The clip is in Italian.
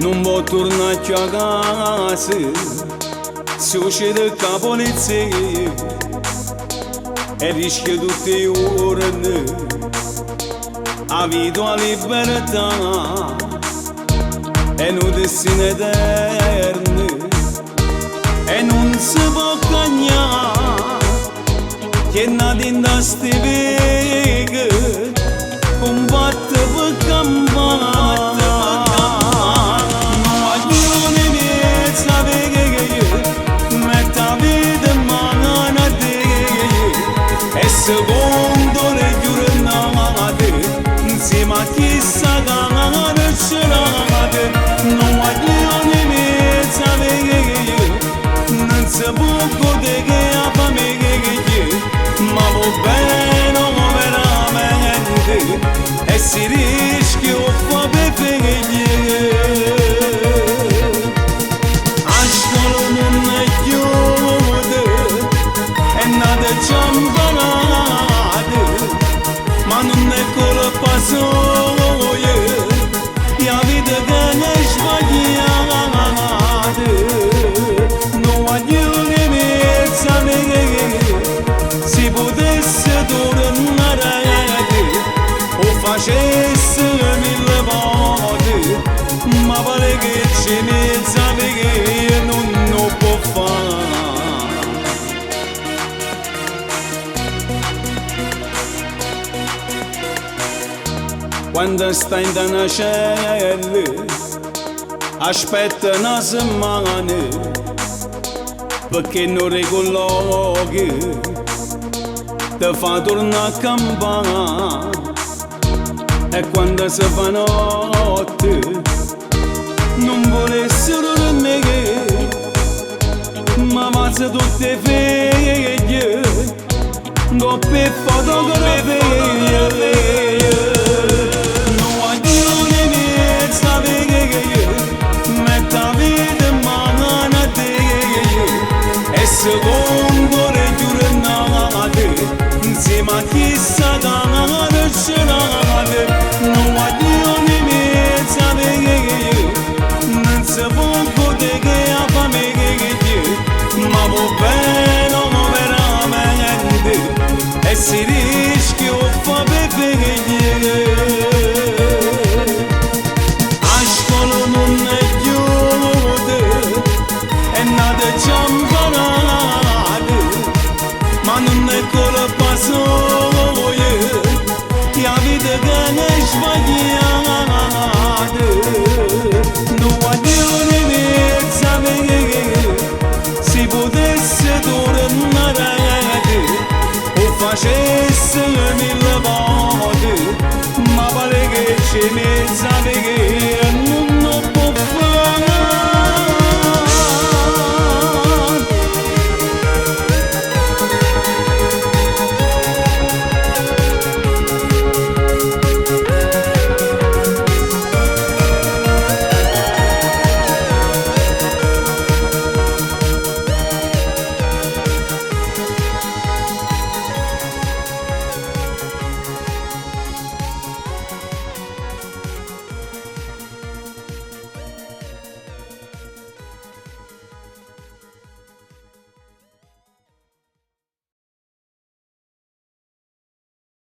non può tornare più a casa, si uscite da polizia e rischia tutti i giorni la vita a libertà e un destino eterno e non si può cagnare che nati in queste veghe combatte per campare. Secondo le giornate, insieme a chi sa che c'erate, non voglio di mezza perché non si può godere che la fame che ma va bene veramente e si rischia un po' per fare. A scuola non è chiusa, è nata già ma non è colpa sua, la vita che ne sbagliate, non voglio che mezza perché si potesse tornare o facesse mille volte, ma pare che c'è mezza perché non può fare. Quando stai in una cella, aspetta una settimana perché non ricollochi, ti fa tornare a campare e quando si fa notte non volessero rinnegare, ma mazza tutte figlie, doppie fotografie. Secondo